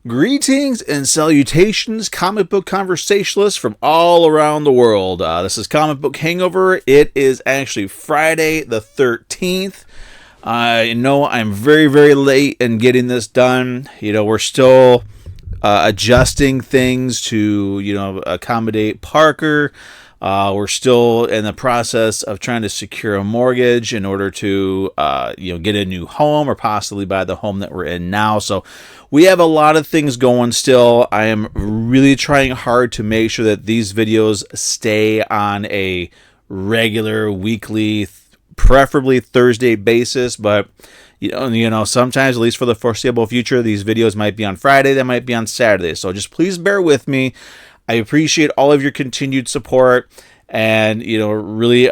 Greetings and salutations, comic book conversationalists from all around the world. This is Comic Book Hangover. It is actually Friday the 13th. I know I'm very, very late in getting this done. We're still adjusting things to, accommodate Parker. We're still in the process of trying to secure a mortgage in order to, get a new home or possibly buy the home that we're in now. So we have a lot of things going still. I am really trying hard to make sure that these videos stay on a regular, weekly, preferably Thursday basis. But, sometimes, at least for the foreseeable future, these videos might be on Friday, they might be on Saturday. So just please bear with me. I appreciate all of your continued support and, really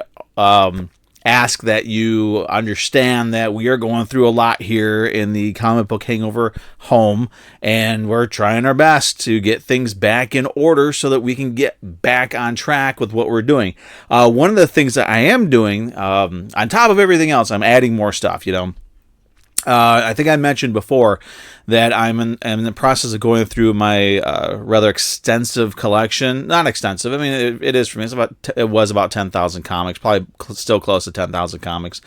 ask that you understand that we are going through a lot here in the Comic Book Hangover home, and we're trying our best to get things back in order so that we can get back on track with what we're doing. One of the things that I am doing, on top of everything else, I'm adding more stuff, I think I mentioned before that I'm in the process of going through my rather extensive collection. Not extensive. I mean, it is for me. It was about 10,000 comics, probably still close to 10,000 comics.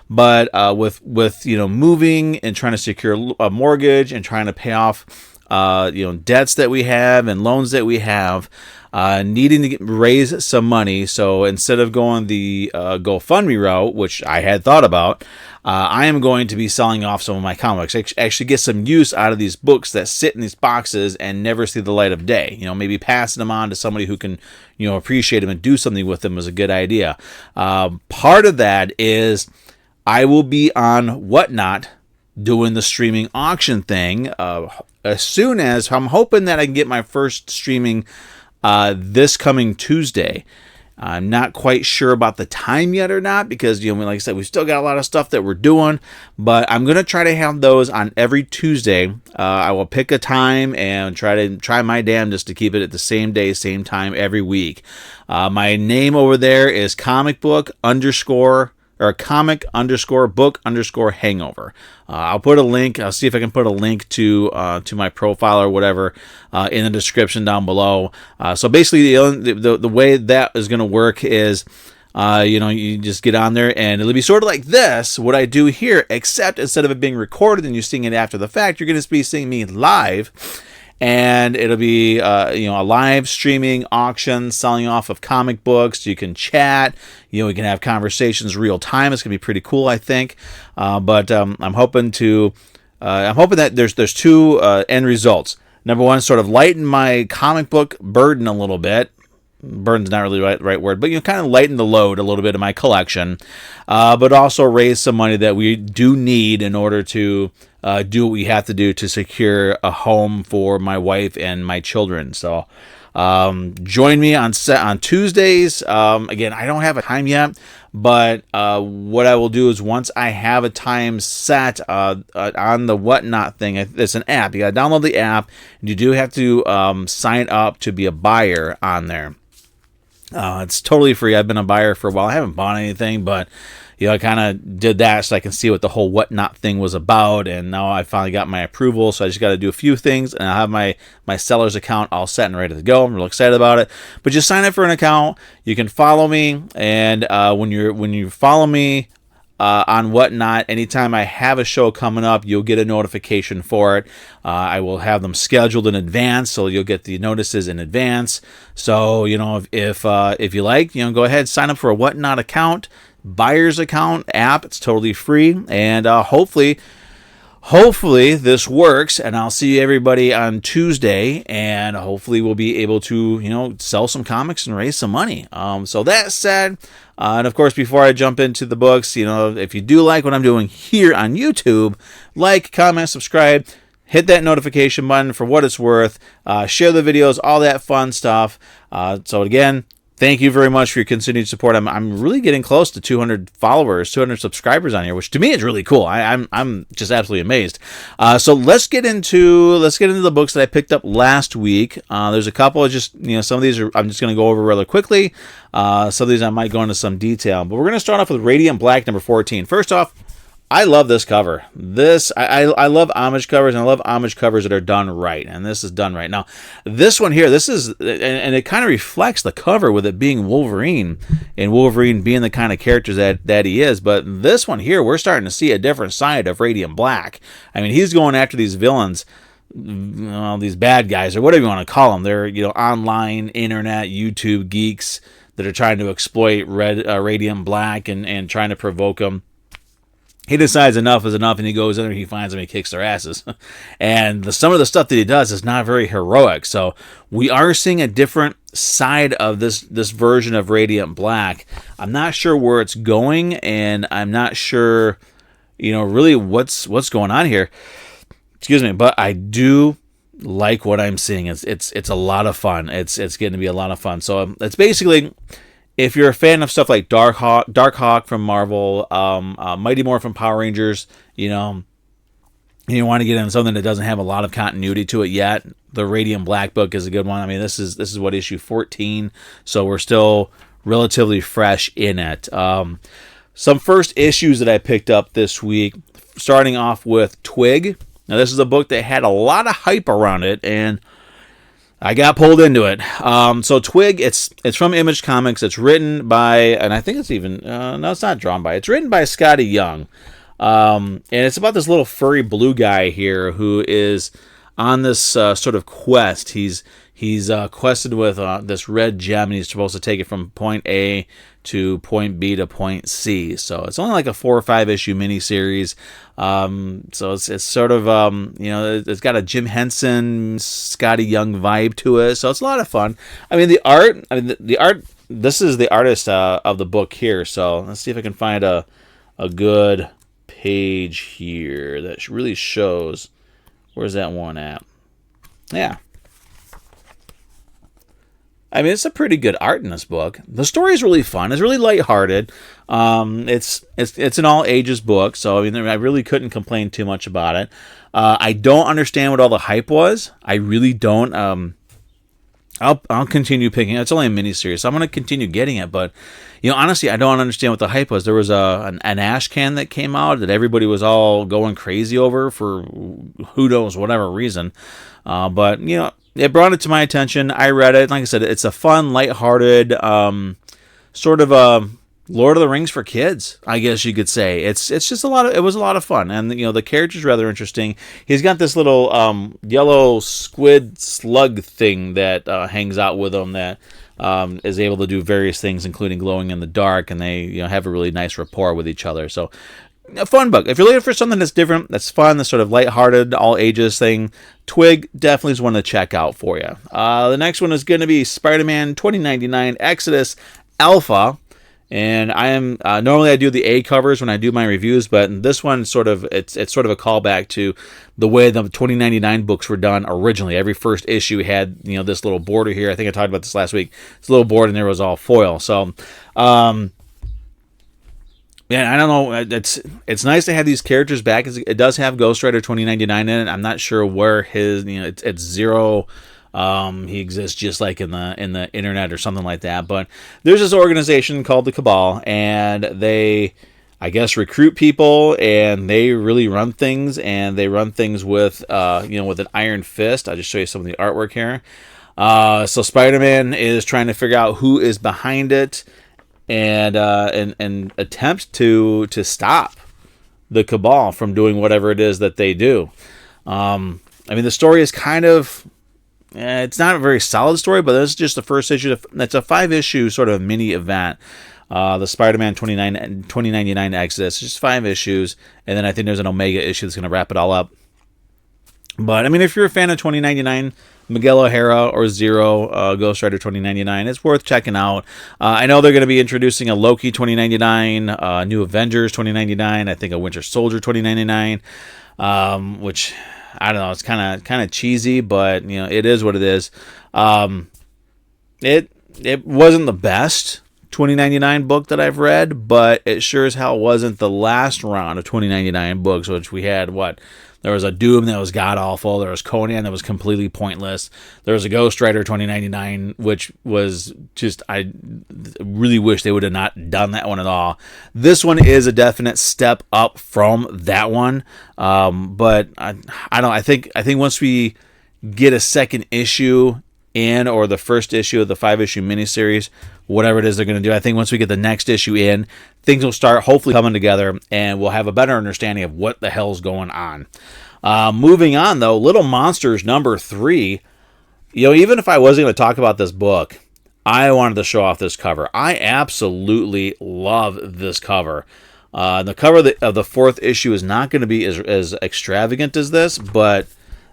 But with moving and trying to secure a mortgage and trying to pay off debts that we have and loans that we have, needing to raise some money. So instead of going the GoFundMe route, which I had thought about, I am going to be selling off some of my comics. Actually get some use out of these books that sit in these boxes and never see the light of day. Maybe passing them on to somebody who can, appreciate them and do something with them is a good idea. Part of that is I will be on Whatnot doing the streaming auction thing as soon as I'm hoping that I can get my first streaming this coming Tuesday. I'm not quite sure about the time yet or not because, like I said, we've still got a lot of stuff that we're doing, but I'm going to try to have those on every Tuesday. I will pick a time and try my damnedest to keep it at the same day, same time every week. My name over there is comic book _ book _ hangover. I'll put a link. I'll see if I can put a link to my profile or whatever in the description down below. So basically, the way that is going to work is, you just get on there and it'll be sort of like this, what I do here, except instead of it being recorded and you seeing it after the fact, you're going to be seeing me live. And it'll be, a live streaming auction, selling off of comic books. You can chat. We can have conversations real time. It's gonna be pretty cool, I think. But I'm hoping that there's two end results. Number one, sort of lighten my comic book burden a little bit. Burden's not really the right word, but kind of lighten the load a little bit of my collection, but also raise some money that we do need in order to do what we have to do to secure a home for my wife and my children. So join me on Tuesdays. Again, I don't have a time yet, but what I will do is once I have a time set on the Whatnot thing, it's an app. You got to download the app, and you do have to sign up to be a buyer on there. It's totally free. I've been a buyer for a while. I haven't bought anything, but I kind of did that so I can see what the whole Whatnot thing was about, and now I finally got my approval, so I just got to do a few things, and I'll have my seller's account all set and ready to go. I'm real excited about it. But just sign up for an account. You can follow me, and when you follow me on Whatnot, anytime I have a show coming up, you'll get a notification for it. I will have them scheduled in advance, so you'll get the notices in advance. So, if you like, go ahead, sign up for a Whatnot account, buyer's account app. It's totally free, and hopefully this works, and I'll see everybody on Tuesday, and hopefully we'll be able to, sell some comics and raise some money. So that said, and of course, before I jump into the books, if you do like what I'm doing here on YouTube, like, comment, subscribe, hit that notification button for what it's worth, share the videos, all that fun stuff. So again, thank you very much for your continued support. I'm really getting close to 200 followers, 200 subscribers on here, which to me is really cool. I'm just absolutely amazed. So let's get into the books that I picked up last week. There's a couple of just some of these I'm just going to go over rather quickly. Some of these I might go into some detail, but we're going to start off with Radiant Black number 14. First off, I love this cover. I love homage covers, and I love homage covers that are done right, and this is done right. Now, this one here, this is, and it kind of reflects the cover with it being Wolverine, and Wolverine being the kind of character that he is. But this one here, we're starting to see a different side of Radiant Black. I mean, he's going after these villains, well, these bad guys, or whatever you want to call them. They're, online, internet, YouTube geeks that are trying to exploit Radiant Black and trying to provoke them. He decides enough is enough, and he goes in there, he finds them, he kicks their asses. And some of the stuff that he does is not very heroic. So we are seeing a different side of this version of Radiant Black. I'm not sure where it's going, and I'm not sure, really what's going on here. Excuse me, but I do like what I'm seeing. It's a lot of fun. It's getting to be a lot of fun. So it's basically, if you're a fan of stuff like Darkhawk from Marvel, Mighty Morphin Power Rangers, and you want to get into something that doesn't have a lot of continuity to it yet, the Radiant Black book is a good one. I mean, this is what, issue 14, so we're still relatively fresh in it. Some first issues that I picked up this week, starting off with Twig. Now, this is a book that had a lot of hype around it, and I got pulled into it. So Twig, it's from Image Comics. It's written by, and I think it's even, no, it's not drawn by. It's written by Scotty Young. And it's about this little furry blue guy here who is on this sort of quest. He's quested with this red gem, and he's supposed to take it from point A to point B to point C. So it's only like a 4 or 5 issue miniseries. So it's sort of, it's got a Jim Henson, Scotty Young vibe to it. So it's a lot of fun. I mean, the art, this is the artist of the book here. So let's see if I can find a good page here that really shows. Where's that one at? Yeah. I mean, it's a pretty good art in this book. The story is really fun. It's really lighthearted. It's an all ages book, so I mean, I really couldn't complain too much about it. I don't understand what all the hype was. I really don't. I'll continue picking it. It's only a miniseries, so I'm going to continue getting it. But honestly, I don't understand what the hype was. There was an Ash can that came out that everybody was all going crazy over for who knows whatever reason. But it brought it to my attention. I read it. Like I said, it's a fun, lighthearted, sort of a Lord of the Rings for kids, I guess you could say. It's just it was a lot of fun. And, the character's rather interesting. He's got this little yellow squid slug thing that hangs out with him that is able to do various things, including glowing in the dark. And they, have a really nice rapport with each other. So, a fun book. If you're looking for something that's different, that's fun, that's sort of lighthearted, all ages thing, Twig definitely is one to check out for you. The next one is going to be Spider-Man 2099 Exodus Alpha. And I am normally I do the A covers when I do my reviews, but this one it's sort of a callback to the way the 2099 books were done originally. Every first issue had this little border here. I think I talked about this last week. It's a little board, and there was all foil. So. Yeah, I don't know. It's nice to have these characters back. It does have Ghost Rider 2099 in it. I'm not sure where his, it's Zero. He exists just like in the internet or something like that. But there's this organization called the Cabal, and they, I guess, recruit people, and they really run things, and they run things with, with an iron fist. I'll just show you some of the artwork here. So Spider-Man is trying to figure out who is behind it. And attempt to stop the Cabal from doing whatever it is that they do. I mean, the story is kind of, it's not a very solid story, but this is just the first issue. It's a 5-issue sort of mini event. The Spider-Man 2099 Exodus, just 5 issues, and then I think there's an Omega issue that's going to wrap it all up. But I mean, if you're a fan of 2099, Miguel O'Hara or Zero, Ghost Rider 2099, it's worth checking out. I know they're going to be introducing a Loki 2099, New Avengers 2099, I think a Winter Soldier 2099, which I don't know, it's kind of cheesy, but it is what it is. It wasn't the best 2099 book that I've read, but it sure as hell wasn't the last round of 2099 books, which we had There was a Doom that was god-awful. There was Conan that was completely pointless. There was a Ghost Rider 2099, which was just, I really wish they would have not done that one at all. This one is a definite step up from that one. But I think once we get a second issue in, or the first issue of the 5-issue miniseries, whatever it is they're going to do, I think once we get the next issue in, things will start hopefully coming together, and we'll have a better understanding of what the hell's going on. Moving on, though, Little Monsters number 3. Even if I wasn't going to talk about this book, I wanted to show off this cover. I absolutely love this cover. The cover of the 4th issue is not going to be as extravagant as this, but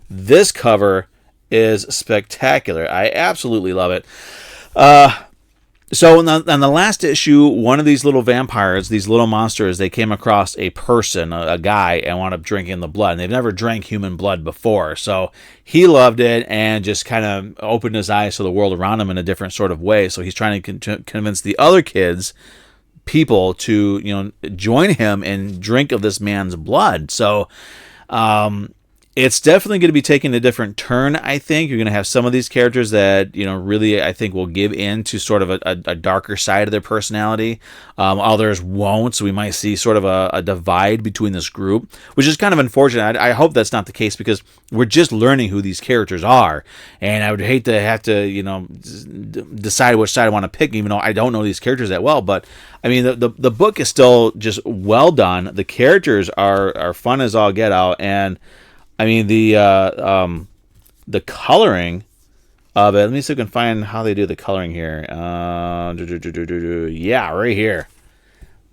this cover is spectacular. I absolutely love it. So in the last issue, one of these little vampires, these little monsters, they came across a person, a guy, and wound up drinking the blood. And they've never drank human blood before. So he loved it and just kind of opened his eyes to the world around him in a different sort of way. So he's trying to convince the other people to, join him and drink of this man's blood. So, it's definitely going to be taking a different turn, I think. You're going to have some of these characters that, really, I think, will give in to sort of a darker side of their personality. Others won't, so we might see sort of a divide between this group, which is kind of unfortunate. I hope that's not the case, because we're just learning who these characters are, and I would hate to have to, decide which side I want to pick, even though I don't know these characters that well. But, I mean, the book is still just well done. The characters are fun as all get out, and I mean, the coloring of it. Let me see if I can find how they do the coloring here. Yeah, right here.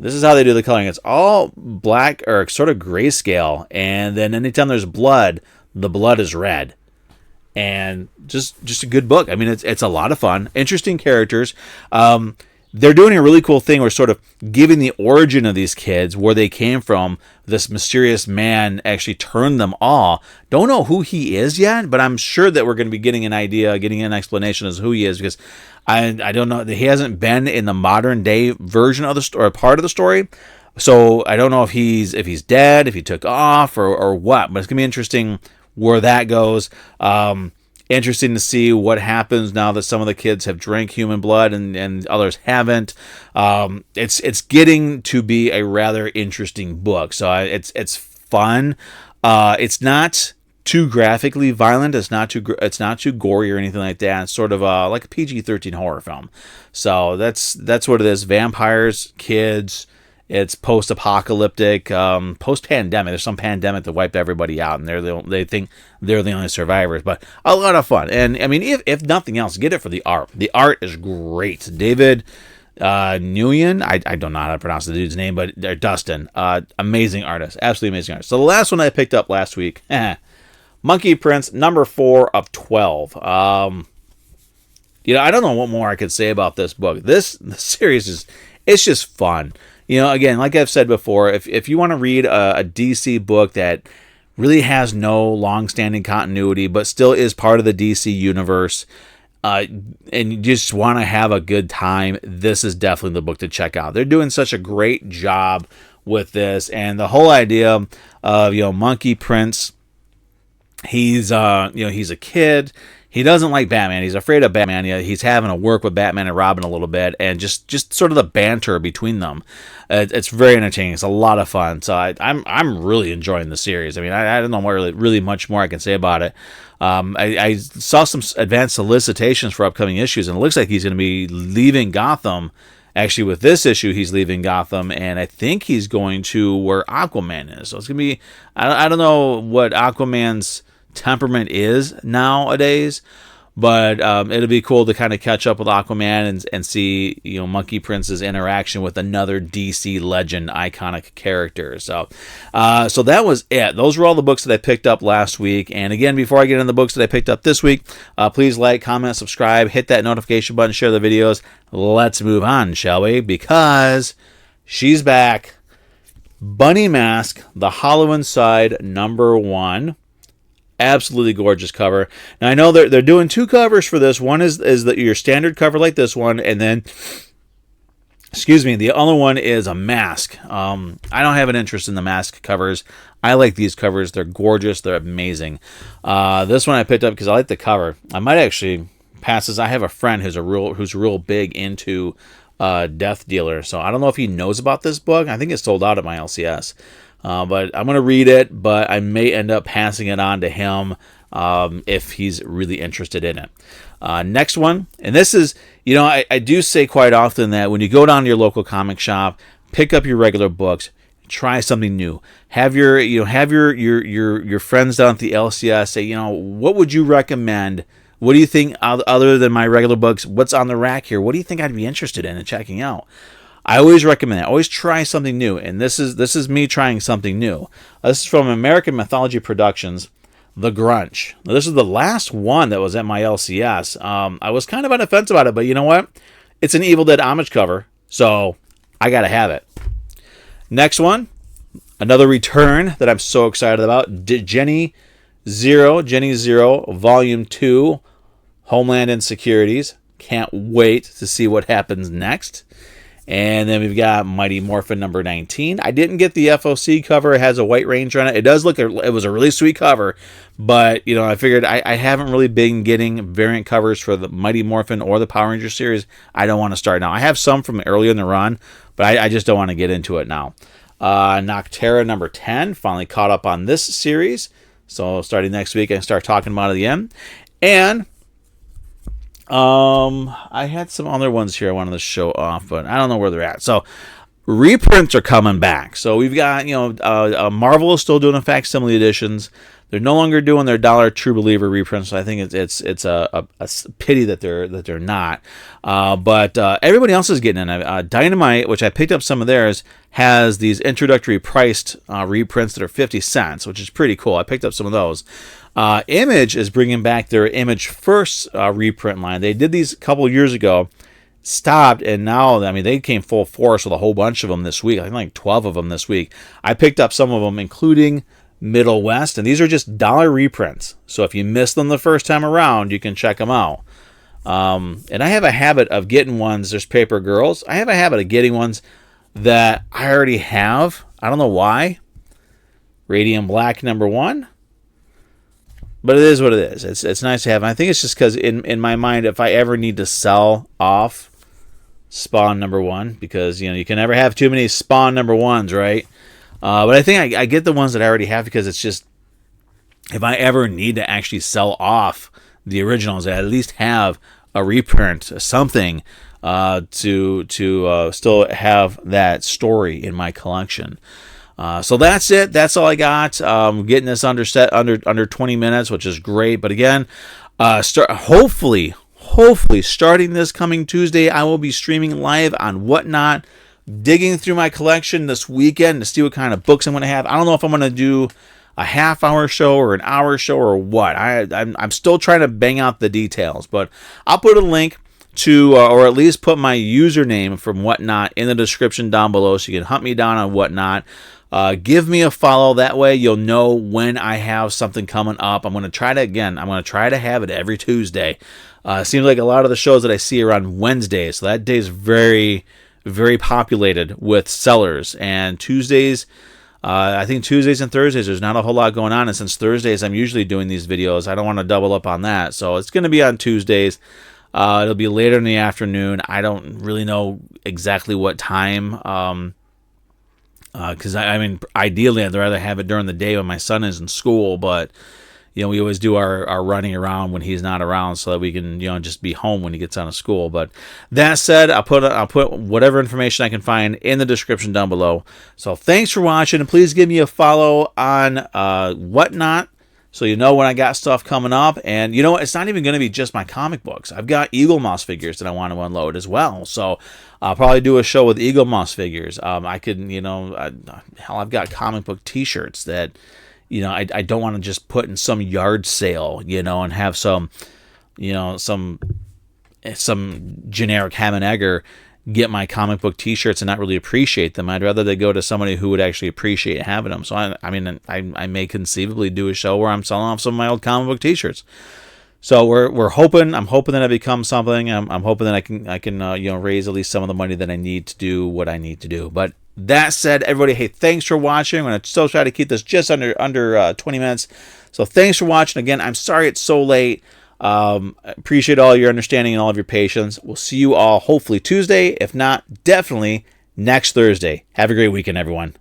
This is how they do the coloring. It's all black or sort of grayscale, and then anytime there's blood, the blood is red. And just a good book. I mean, it's a lot of fun. Interesting characters. They're doing a really cool thing where sort of giving the origin of these kids, where they came from. This mysterious man actually turned them all. Don't know who he is yet, but I'm sure that we're going to be getting an idea, getting an explanation as to who he is, because I don't know. He hasn't been in the modern day version of the story, or part of the story. So I don't know if he's dead, if he took off, or what. But it's going to be interesting where that goes. Interesting to see what happens now that some of the kids have drank human blood and others haven't. It's getting to be a rather interesting book. So it's fun. It's not too graphically violent. It's not too gory or anything like that. It's sort of like a PG-13 horror film. So that's what it is. Vampires, kids. It's post-apocalyptic, post-pandemic. There's some pandemic that wiped everybody out, and they think they're the only survivors. But a lot of fun. And, I mean, if nothing else, get it for the art. The art is great. David Nguyen, I don't know how to pronounce the dude's name, but Dustin, amazing artist. Absolutely amazing artist. So the last one I picked up last week, Monkey Prince, number 4 of 12. I don't know what more I could say about this book. This series it's just fun. Again, like I've said before, if you want to read a DC book that really has no long-standing continuity, but still is part of the DC universe, and you just want to have a good time, this is definitely the book to check out. They're doing such a great job with this, and the whole idea of, Monkey Prince, he's a kid. He doesn't like Batman. He's afraid of Batman. He's having to work with Batman and Robin a little bit, and just sort of the banter between them. It's very entertaining. It's a lot of fun. So I'm really enjoying the series. I mean, I don't know what really much more I can say about it. I saw some advanced solicitations for upcoming issues, and it looks like he's going to be leaving Gotham. Actually, with this issue, he's leaving Gotham, and I think he's going to where Aquaman is. So it's going to be, I don't know what Aquaman's temperament is nowadays, but it'll be cool to kind of catch up with Aquaman and see Monkey Prince's interaction with another DC legend, iconic character. So that was it. Those were all the books that I picked up last week. And again, before I get into the books that I picked up this week, please like, comment, subscribe, hit that notification button, share the videos. Let's move on, shall we? Because she's back. Bunny Mask, the Halloween Side, number 1. Absolutely gorgeous cover. Now I know they're doing 2 covers for this. One is your standard cover like this one, and then the other one is a mask. I don't have an interest in the mask covers. I like these covers. They're gorgeous. They're amazing. This one I picked up because I like the cover. I might actually pass this. I have a friend who's real big into Death Dealer, so I don't know if he knows about this book. I think it's sold out at my LCS. But I'm going to read it, but I may end up passing it on to him if he's really interested in it. Next one, and this is, I do say quite often that when you go down to your local comic shop, pick up your regular books, try something new. Have your friends down at the LCS say, what would you recommend? What do you think other than my regular books? What's on the rack here? What do you think I'd be interested in and checking out? I always recommend that. Always try something new, and this is me trying something new. This is from American Mythology Productions, The Grunch. Now, this is the last one that was at my LCS. I was kind of on the fence about it, but you know what? It's an Evil Dead homage cover, so I gotta have it. Next one, another return that I'm so excited about. Jenny Zero, Volume 2, Homeland Insecurities. Can't wait to see what happens next. And then we've got Mighty Morphin number 19. I didn't get the FOC cover. It has a White Ranger on it. It does look, it was a really sweet cover, but I figured I haven't really been getting variant covers for the Mighty Morphin or the Power Ranger series. I don't want to start now. I have some from earlier in the run, but I just don't want to get into it now. Noctera number 10, finally caught up on this series. So starting next week, I can start talking about it again. And I had some other ones here I wanted to show off, but I don't know where they're at. So reprints are coming back. So we've got, Marvel is still doing facsimile editions. They're no longer doing their $1 True Believer reprints. So I think it's a pity that they're not. But everybody else is getting in. Dynamite, which I picked up some of theirs, has these introductory priced reprints that are 50 cents, which is pretty cool. I picked up some of those. Image is bringing back their Image First reprint line. They did these a couple years ago, stopped, and now, they came full force with a whole bunch of them this week. I think like 12 of them this week. I picked up some of them, including Middle West, and these are just $1 reprints. So if you missed them the first time around, you can check them out. And I have a habit of getting ones, there's Paper Girls. I have a habit of getting ones that I already have. I don't know why. Radiant Black number 1. But it is what it is. It's nice to have. And I think it's just because in my mind, if I ever need to sell off Spawn number 1, because you can never have too many Spawn number 1s, right? But I think I get the ones that I already have because it's just, if I ever need to actually sell off the originals, I at least have a reprint, something to still have that story in my collection. So that's it. That's all I got. Getting this under 20 minutes, which is great. But again, hopefully starting this coming Tuesday, I will be streaming live on Whatnot, digging through my collection this weekend to see what kind of books I'm going to have. I don't know if I'm going to do a half-hour show or an hour show or what. I'm still trying to bang out the details, but I'll put a link to, or at least put my username from Whatnot in the description down below, so you can hunt me down on Whatnot. Give me a follow. That way you'll know when I have something coming up. I'm going to try to have it every Tuesday. Seems like a lot of the shows that I see are on Wednesdays, so that day is very, very populated with sellers. And Tuesdays, I think Tuesdays and Thursdays, there's not a whole lot going on. And since Thursdays, I'm usually doing these videos, I don't want to double up on that. So it's going to be on Tuesdays. It'll be later in the afternoon. I don't really know exactly what time. Because ideally, I'd rather have it during the day when my son is in school. But we always do our running around when he's not around, so that we can just be home when he gets out of school. But that said, I'll put whatever information I can find in the description down below. So thanks for watching, and please give me a follow on Whatnot, so you know when I got stuff coming up. And it's not even going to be just my comic books. I've got Eagle Moss figures that I want to unload as well. So I'll probably do a show with Eagle Moss figures. I could, I've got comic book T-shirts that, I don't want to just put in some yard sale, and have some generic ham and egger get my comic book T-shirts and not really appreciate them. I'd rather they go to somebody who would actually appreciate having them. So I may conceivably do a show where I'm selling off some of my old comic book T-shirts. So we're hoping. I'm hoping that I become something. I'm hoping that I can raise at least some of the money that I need to do what I need to do. But that said, everybody, hey, thanks for watching. I'm gonna still try to keep this just under 20 minutes. So thanks for watching. Again, I'm sorry it's so late. Appreciate all your understanding and all of your patience. We'll see you all hopefully Tuesday. If not, definitely next Thursday. Have a great weekend, everyone.